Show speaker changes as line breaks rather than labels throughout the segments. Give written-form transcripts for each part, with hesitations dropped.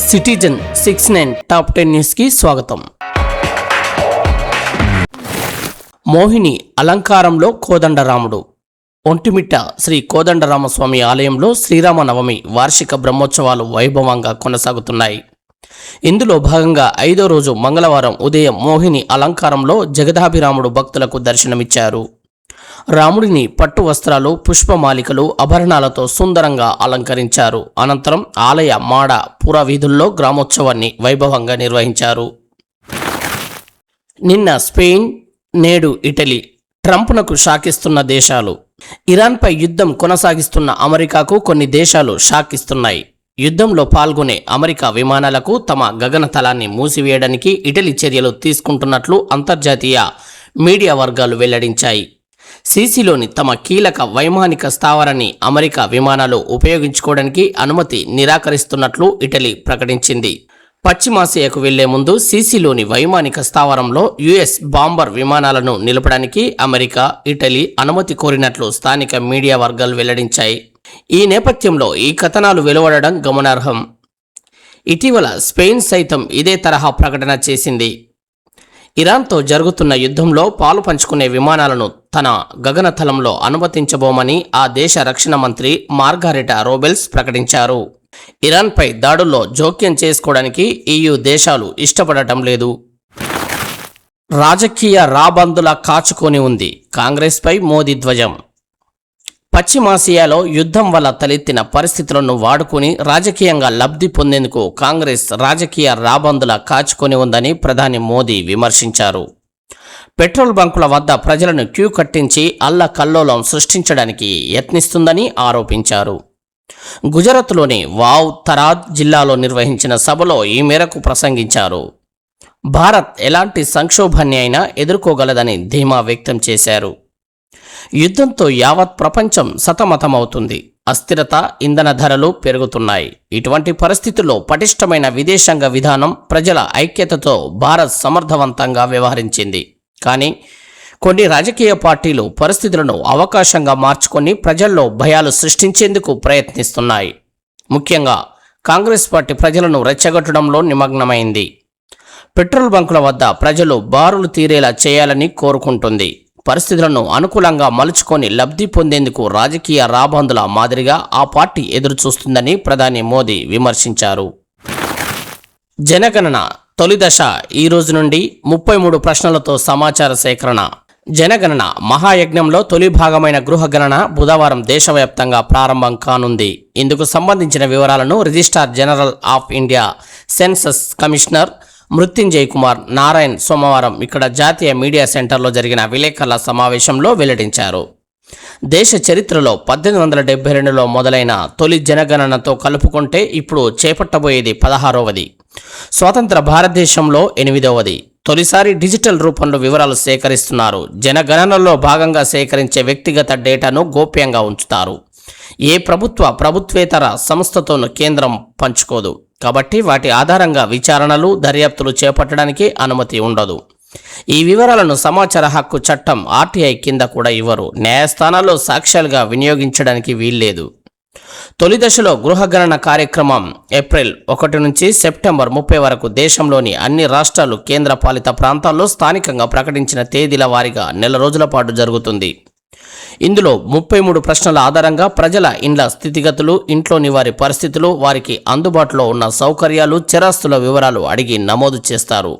Citizen 69 top 10 news కి స్వాగతం. మోహిని అలంకారంలో కోదండరాముడు. ఒంటిమిట్ట శ్రీ కోదండరామస్వామి ఆలయంలో శ్రీరామనవమి వార్షిక బ్రహ్మోత్సవాలు వైభవంగా కొనసాగుతున్నాయి. ఇందులో భాగంగా 5వ రోజు మంగళవారం ఉదయం మోహిని అలంకారంలో జగదాభిరాముడు భక్తులకు దర్శనమిచ్చారు. రాముడిని పట్టు వస్త్రాలు, పుష్పమాలికలు, ఆభరణాలతో సుందరంగా అలంకరించారు. అనంతరం ఆలయ మాడ పురవీధుల్లో గ్రామోత్సవాన్ని వైభవంగా నిర్వహించారు. నిన్న స్పెయిన్, నేడు ఇటలీ. ట్రంప్నకు షాకిస్తున్న దేశాలు. ఇరాన్పై యుద్ధం కొనసాగిస్తున్న అమెరికాకు కొన్ని దేశాలు షాకిస్తున్నాయి. యుద్ధంలో పాల్గొనే అమెరికా విమానాలకు తమ గగనతలాన్ని మూసివేయడానికి ఇటలీ చర్యలు తీసుకుంటున్నట్లు అంతర్జాతీయ మీడియా వర్గాలు వెల్లడించాయి. సీసీలోని తమ కీలక వైమానిక స్థావరాన్ని అమెరికా విమానాలు ఉపయోగించుకోవడానికి అనుమతి నిరాకరిస్తున్నట్లు ఇటలీ ప్రకటించింది. పశ్చిమాసియాకు వెళ్లే ముందు సీసీలోని వైమానిక స్థావరంలో యుఎస్ బాంబర్ విమానాలను నిలపడానికి అమెరికా, ఇటలీ అనుమతి కోరినట్లు స్థానిక మీడియా వర్గాలు వెల్లడించాయి. ఈ నేపథ్యంలో ఈ కథనాలు వెలువడడం గమనార్హం. ఇటీవల స్పెయిన్ సైతం ఇదే తరహా ప్రకటన చేసింది. ఇరాన్తో జరుగుతున్న యుద్ధంలో పాలు పంచుకునే విమానాలను తన గగనతలంలో అనుమతించబోమని ఆ దేశ రక్షణ మంత్రి మార్గారెటా రోబెల్స్ ప్రకటించారు. ఇరాన్పై దాడుల్లో జోక్యం చేసుకోవడానికి EU దేశాలు ఇష్టపడటం లేదు. రాజకీయ రాబందులా కాచుకొని ఉంది కాంగ్రెస్పై మోదీ ధ్వజం. పశ్చిమాసియాలో యుద్ధం వల్ల తలెత్తిన పరిస్థితులను వాడుకుని రాజకీయంగా లబ్ధి పొందేందుకు కాంగ్రెస్ రాజకీయ రాబందులా కాచుకొని ఉందని ప్రధాని మోదీ విమర్శించారు. పెట్రోల్ బంకుల వద్ద ప్రజలను క్యూ కట్టించి అల్లకల్లోలం సృష్టించడానికి యత్నిస్తుందని ఆరోపించారు. గుజరాత్లోని వావ్ తరాద్ జిల్లాలో నిర్వహించిన సభలో ఈ మేరకు ప్రసంగించారు. భారత్ ఎలాంటి సంక్షోభాన్ని అయినా ఎదుర్కోగలదని ధీమా వ్యక్తం చేశారు. యుద్ధంతో యావత్ ప్రపంచం సతమతమవుతుంది. అస్థిరత, ఇంధన ధరలు పెరుగుతున్నాయి. ఇటువంటి పరిస్థితుల్లో పటిష్టమైన విదేశాంగ విధానం, ప్రజల ఐక్యతతో భారత్ సమర్థవంతంగా వ్యవహరించింది. కానీ కొన్ని రాజకీయ పార్టీలు పరిస్థితులను అవకాశంగా మార్చుకొని ప్రజల్లో భయాలు సృష్టించేందుకు ప్రయత్నిస్తున్నాయి. ముఖ్యంగా కాంగ్రెస్ పార్టీ ప్రజలను రెచ్చగొట్టడంలో నిమగ్నమైంది. పెట్రోల్ బంకుల వద్ద ప్రజలు బారులు తీరేలా చేయాలని కోరుకుంటుంది. పరిస్థితులను అనుకూలంగా మలుచుకొని లబ్ధి పొందేందుకు రాజకీయ రాబందుల మాదిరిగా ఆ పార్టీ ఎదురుచూస్తుందని ప్రధాని మోదీ విమర్శించారు. జనగణన తొలి దశ ఈ రోజు నుండి 33 ప్రశ్నలతో సమాచార సేకరణ. జనగణన మహాయజ్ఞంలో తొలి భాగమైన గృహగణన బుధవారం దేశవ్యాప్తంగా ప్రారంభం కానుంది. ఇందుకు సంబంధించిన వివరాలను registrar general of India census commissioner Mrutyunjay Kumar Narayan సోమవారం ఇక్కడ జాతీయ మీడియా సెంటర్లో జరిగిన విలేకరుల సమావేశంలో వెల్లడించారు. దేశ చరిత్రలో 1872లో మొదలైన తొలి జనగణనతో కలుపుకుంటే ఇప్పుడు చేపట్టబోయేది 16వది. స్వతంత్ర భారతదేశంలో 8వది. తొలిసారి డిజిటల్ రూపంలో వివరాలు సేకరిస్తున్నారు. జనగణనలో భాగంగా సేకరించే వ్యక్తిగత డేటాను గోప్యంగా ఉంచుతారు. ఏ ప్రభుత్వేతర సంస్థతోనూ కేంద్రం పంచుకోదు. కాబట్టి వాటి ఆధారంగా విచారణలు, దర్యాప్తులు చేపట్టడానికి అనుమతి ఉండదు. ఈ వివరాలను సమాచార హక్కు చట్టం RTI కింద కూడా ఇవ్వరు. న్యాయస్థానాల్లో సాక్ష్యాలుగా వినియోగించడానికి వీల్లేదు. తొలి దశలో గృహగణన కార్యక్రమం ఏప్రిల్ 1 నుంచి సెప్టెంబర్ 30 వరకు దేశంలోని అన్ని రాష్ట్రాలు, కేంద్రపాలిత ప్రాంతాల్లో స్థానికంగా ప్రకటించిన తేదీల వారీగా నెల రోజుల పాటు జరుగుతుంది. ఇందులో 33 ప్రశ్నల ఆధారంగా ప్రజల ఇండ్ల స్థితిగతులు, ఇంట్లోని వారి పరిస్థితులు, వారికి అందుబాటులో ఉన్న సౌకర్యాలు, చరాస్తుల వివరాలు అడిగి నమోదు చేస్తారు.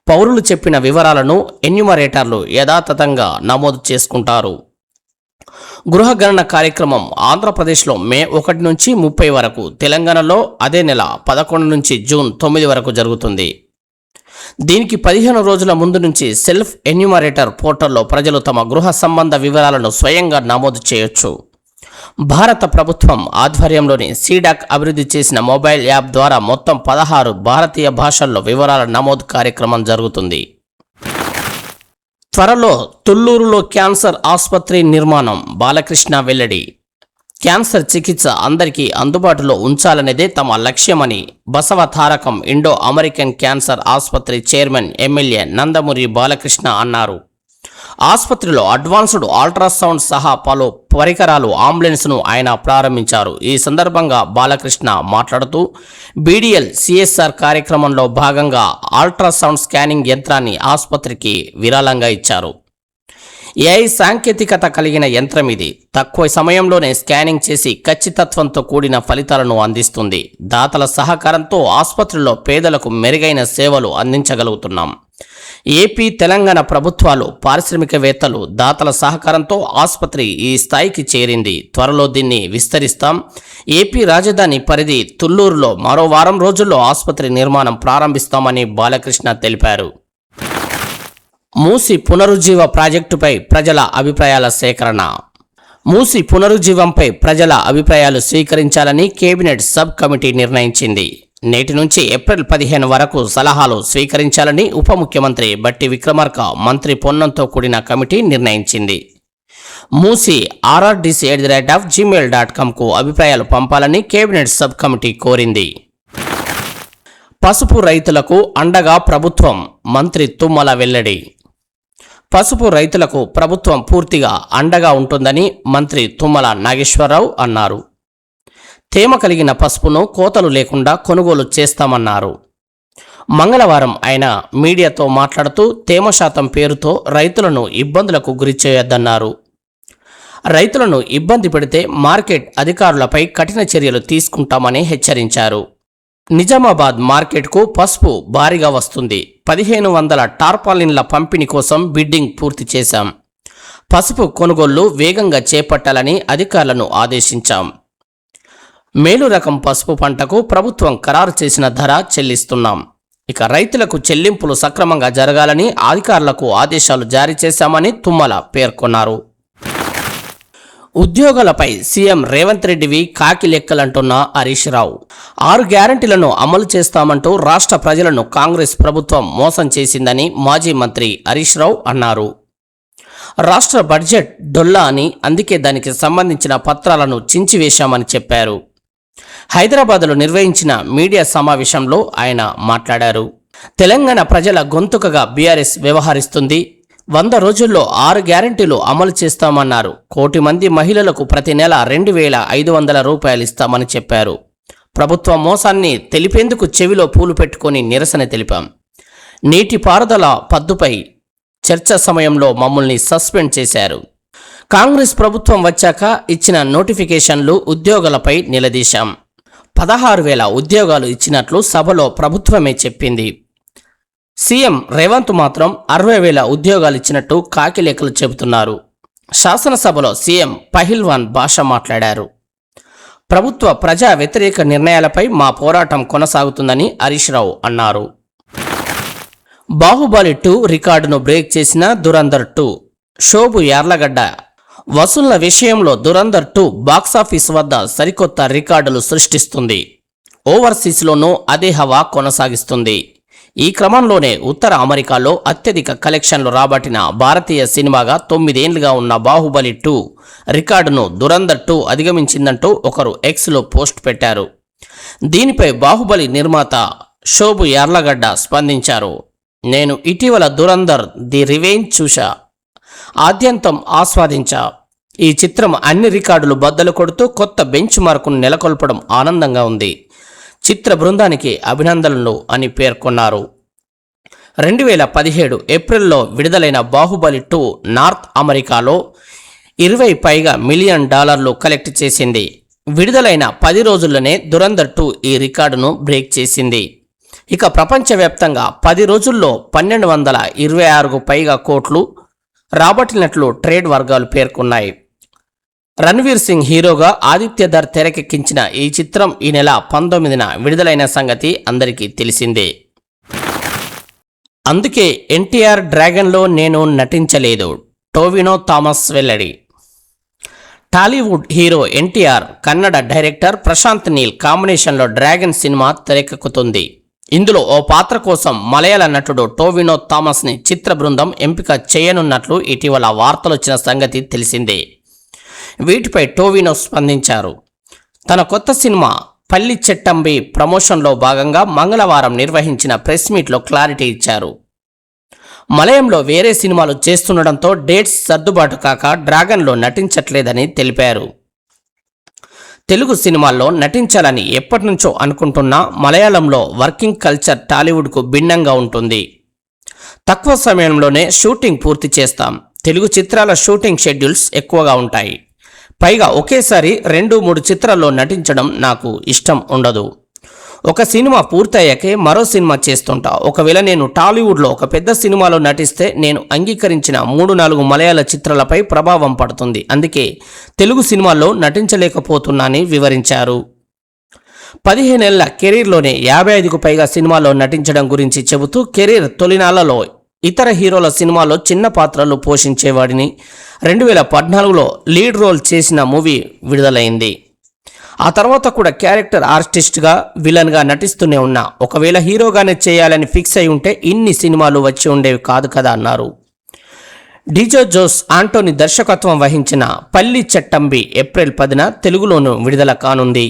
పౌరులు చెప్పిన వివరాలను ఎన్యూమరేటర్లు యథాతథంగా నమోదు చేసుకుంటారు. గృహగణన కార్యక్రమం ఆంధ్రప్రదేశ్లో మే 1 నుంచి 30 వరకు, తెలంగాణలో అదే నెల 11 నుంచి జూన్ 9 వరకు జరుగుతుంది. దీనికి 15 రోజుల ముందు నుంచి సెల్ఫ్ ఎన్యూమరేటర్ పోర్టల్లో ప్రజలు తమ గృహ సంబంధ వివరాలను స్వయంగా నమోదు చేయొచ్చు. భారత ప్రభుత్వం ఆధ్వర్యంలోని సీడాక్ అభివృద్ధి చేసిన మొబైల్ యాప్ ద్వారా మొత్తం 16 భారతీయ భాషల్లో వివరాల నమోదు కార్యక్రమం జరుగుతుంది. త్వరలో తుళ్లూరులో క్యాన్సర్ ఆసుపత్రి నిర్మాణం. బాలకృష్ణ వెల్లడి. క్యాన్సర్ చికిత్స అందరికీ అందుబాటులో ఉంచాలనేదే తమ లక్ష్యమని Basava Tarakam Indo American cancer ఆసుపత్రి చైర్మన్ ఎమ్మెల్యే నందమూరి బాలకృష్ణ అన్నారు. ఆసుపత్రిలో అడ్వాన్స్డ్ అల్ట్రాసౌండ్ సహా పలు పరికరాలు, అంబులెన్స్ను ఆయన ప్రారంభించారు. ఈ సందర్భంగా బాలకృష్ణ మాట్లాడుతూ బీడీఎల్ సిఎస్ఆర్ కార్యక్రమంలో భాగంగా అల్ట్రాసౌండ్ స్కానింగ్ యంత్రాన్ని ఆసుపత్రికి విరాళంగా ఇచ్చారు. ఏఐ సాంకేతికత కలిగిన యంత్రం ఇది. తక్కువ సమయంలోనే స్కానింగ్ చేసి ఖచ్చితత్వంతో కూడిన ఫలితాలను అందిస్తుంది. దాతల సహకారంతో ఆసుపత్రిలో పేదలకు మెరుగైన సేవలు అందించగలుగుతున్నాం. ఏపీ, తెలంగాణ ప్రభుత్వాలు, పారిశ్రామికవేత్తలు, దాతల సహకారంతో ఆసుపత్రి ఈ స్థాయికి చేరింది. త్వరలో దీన్ని విస్తరిస్తాం. ఏపీ రాజధాని పరిధి తుళ్లూరులో మరో వారం రోజుల్లో ఆసుపత్రి నిర్మాణం ప్రారంభిస్తామని బాలకృష్ణ తెలిపారు. మూసి పునరుజ్జీవ ప్రాజెక్టుపై ప్రజల అభిప్రాయాల సేకరణ. మూసి పునరుజ్జీవంపై ప్రజల అభిప్రాయాలు స్వీకరించాలని కేబినెట్ సబ్ కమిటీ నిర్ణయించింది. నేటి నుంచి ఏప్రిల్ 15 వరకు సలహాలు స్వీకరించాలని ఉప ముఖ్యమంత్రి బట్టి విక్రమార్క, మంత్రి పొన్నంతో కూడిన కమిటీ నిర్ణయించింది. మూసి rrdc@gmail.comకు అభిప్రాయాలు పంపాలని కేబినెట్ సబ్ కమిటీ కోరింది. పసుపు రైతులకు అండగా ప్రభుత్వం, మంత్రి తుమ్మల వెల్లడి. పసుపు రైతులకు ప్రభుత్వం పూర్తిగా అండగా ఉంటుందని మంత్రి తుమ్మల నాగేశ్వరరావు అన్నారు. తేమ కలిగిన పసుపును కోతలు లేకుండా కొనుగోలు చేస్తామన్నారు. మంగళవారం ఆయన మీడియాతో మాట్లాడుతూ తేమ శాతం పేరుతో రైతులను ఇబ్బందులకు గురిచేయొద్దన్నారు. రైతులను ఇబ్బంది పెడితే మార్కెట్ అధికారులపై కఠిన చర్యలు తీసుకుంటామని హెచ్చరించారు. నిజామాబాద్ మార్కెట్కు పసుపు భారీగా వస్తుంది. 1500 టార్పాలిన్ల పంపిణీ కోసం బిడ్డింగ్ పూర్తి చేశాం. పసుపు కొనుగోళ్లు వేగంగా చేపట్టాలని అధికారులను ఆదేశించాం. మేలు రకం పసుపు పంటకు ప్రభుత్వం ఖరారు చేసిన ధర చెల్లిస్తున్నాం. ఇక రైతులకు చెల్లింపులు సక్రమంగా జరగాలని అధికారులకు ఆదేశాలు జారీ చేశామని తుమ్మల పేర్కొన్నారు. ఉద్యోగులపై సీఎం రేవంత్ రెడ్డివి కాకి లెక్కలంటున్న హరీష్ రావు. 6 గ్యారంటీలను అమలు చేస్తామంటూ రాష్ట్ర ప్రజలను కాంగ్రెస్ ప్రభుత్వం మోసం చేసిందని మాజీ మంత్రి హరీష్ రావు అన్నారు. రాష్ట్ర బడ్జెట్ డొల్లా అని, అందుకే దానికి సంబంధించిన పత్రాలను చించివేశామని చెప్పారు. హైదరాబాద్లో నిర్వహించిన మీడియా సమావేశంలో ఆయన మాట్లాడారు. తెలంగాణ ప్రజల గొంతుకగా బీఆర్ఎస్ వ్యవహరిస్తుంది. 100 రోజుల్లో 6 గ్యారంటీలు అమలు చేస్తామన్నారు. 1 కోటి మంది మహిళలకు ప్రతి నెల 2500 రూపాయలు ఇస్తామని చెప్పారు. ప్రభుత్వ మోసాన్ని తెలిపేందుకు చెవిలో పూలు పెట్టుకొని నిరసన తెలిపాం. నీటిపారుదల పద్దుపై చర్చ సమయంలో మమ్మల్ని సస్పెండ్ చేశారు. కాంగ్రెస్ ప్రభుత్వం వచ్చాక ఇచ్చిన నోటిఫికేషన్లు ఉద్యోగులపై నిలదీశాం. 16,000 ఉద్యోగాలు ఇచ్చినట్లు సభలో ప్రభుత్వమే చెప్పింది. సీఎం రేవంత్ మాత్రం 60,000 ఉద్యోగాలు ఇచ్చినట్టు కాకిలేకలు చెబుతున్నారు. శాసనసభలో సీఎం పహిల్వాన్ భాష మాట్లాడారు. ప్రభుత్వ ప్రజా వ్యతిరేక నిర్ణయాలపై మా పోరాటం కొనసాగుతుందని హరీష్ రావు అన్నారు. బాహుబలి 2 రికార్డును బ్రేక్ చేసిన దురంధర్ 2. శోభు యార్లగడ్డ. వసూళ్ల విషయంలో దురంధర్ 2 బాక్సాఫీస్ వద్ద సరికొత్త రికార్డులు సృష్టిస్తుంది. ఓవర్సీస్లోనూ అదే హవా కొనసాగిస్తుంది. ఈ క్రమంలోనే ఉత్తర అమెరికాలో అత్యధిక కలెక్షన్లు రాబట్టిన భారతీయ సినిమాగా 9 ఏళ్లుగా ఉన్న బాహుబలి 2 రికార్డును దురంధర్ 2 అధిగమించిందంటూ ఒకరు ఎక్స్లో పోస్ట్ పెట్టారు. దీనిపై బాహుబలి నిర్మాత శోభు యార్లగడ్డ స్పందించారు. నేను ఇటీవల దురంధర్ ది రివెంజ్ చూశా, ఆద్యంతం ఆస్వాదించా. ఈ చిత్రం అన్ని రికార్డులు బద్దలు కొడుతూ కొత్త బెంచ్ మార్కును నెలకొల్పడం ఆనందంగా ఉంది. చిత్ర బృందానికి అభినందనలు అని పేర్కొన్నారు. 2017 ఏప్రిల్లో విడుదలైన బాహుబలి 2 నార్త్ అమెరికాలో 20 పైగా మిలియన్ డాలర్లు కలెక్ట్ చేసింది. విడుదలైన 10 రోజుల్లోనే దురంధర్ 2 ఈ రికార్డును బ్రేక్ చేసింది. ఇక ప్రపంచవ్యాప్తంగా 10 రోజుల్లో 1226కు పైగా కోట్లు రాబట్టినట్లు ట్రేడ్ వర్గాలు పేర్కొన్నాయి. రణ్వీర్ సింగ్ హీరోగా ఆదిత్యధర్ తెరకెక్కించిన ఈ చిత్రం ఈ నెల 19న విడుదలైన సంగతి అందరికీ తెలిసిందే. అందుకే ఎన్టీఆర్ డ్రాగన్లో నేను నటించలేదు, టోవినో థామస్ వెల్లడి. టాలీవుడ్ హీరో ఎన్టీఆర్, కన్నడ డైరెక్టర్ ప్రశాంత్ నీల్ కాంబినేషన్లో డ్రాగన్ సినిమా తెరకెక్కుతుంది. ఇందులో ఓ పాత్ర కోసం మలయాళ నటుడు టోవినో థామస్ని చిత్ర బృందం ఎంపిక చేయనున్నట్లు ఇటీవల వార్తలొచ్చిన సంగతి తెలిసిందే. వీటిపై టోవినో స్పందించారు. తన కొత్త సినిమా పల్లి చెట్టంబి ప్రమోషన్లో భాగంగా మంగళవారం నిర్వహించిన ప్రెస్ మీట్లో క్లారిటీ ఇచ్చారు. మలయంలో వేరే సినిమాలు చేస్తుండడంతో డేట్స్ సర్దుబాటు కాక డ్రాగన్లో నటించట్లేదని తెలిపారు. తెలుగు సినిమాల్లో నటించాలని ఎప్పటినుంచో అనుకుంటున్నా మలయాళంలో వర్కింగ్ కల్చర్ టాలీవుడ్కు భిన్నంగా ఉంటుంది. తక్కువ సమయంలోనే షూటింగ్ పూర్తి చేస్తాం. తెలుగు చిత్రాల షూటింగ్ షెడ్యూల్స్ ఎక్కువగా ఉంటాయి. పైగా ఒకేసారి 2-3 చిత్రాల్లో నటించడం నాకు ఇష్టం ఉండదు. ఒక సినిమా పూర్తయ్యాకే మరో సినిమా చేస్తుంటా. ఒకవేళ నేను టాలీవుడ్లో ఒక పెద్ద సినిమాలో నటిస్తే నేను అంగీకరించిన 3-4 మలయాళ చిత్రాలపై ప్రభావం పడుతుంది. అందుకే తెలుగు సినిమాల్లో నటించలేకపోతున్నానని వివరించారు. 15 ఏళ్ల కెరీర్లోనే 55కు పైగా సినిమాల్లో నటించడం గురించి చెబుతూ కెరీర్ తొలినాళ్లలో ఇతర హీరోల సినిమాల్లో చిన్న పాత్రలు పోషించేవాడిని. 2014లో లీడ్ రోల్ చేసిన మూవీ విడుదలైంది. ఆ తర్వాత కూడా క్యారెక్టర్ ఆర్టిస్ట్గా విలన్గా నటిస్తూనే ఉన్నా. ఒకవేళ హీరోగానే చేయాలని ఫిక్స్ అయి ఉంటే ఇన్ని సినిమాలు వచ్చి ఉండేవి కాదు కదా అన్నారు. డిజో జోస్ ఆంటోనీ దర్శకత్వం వహించిన పల్లి చట్టంబి ఏప్రిల్ 10న తెలుగులోనూ విడుదల కానుంది.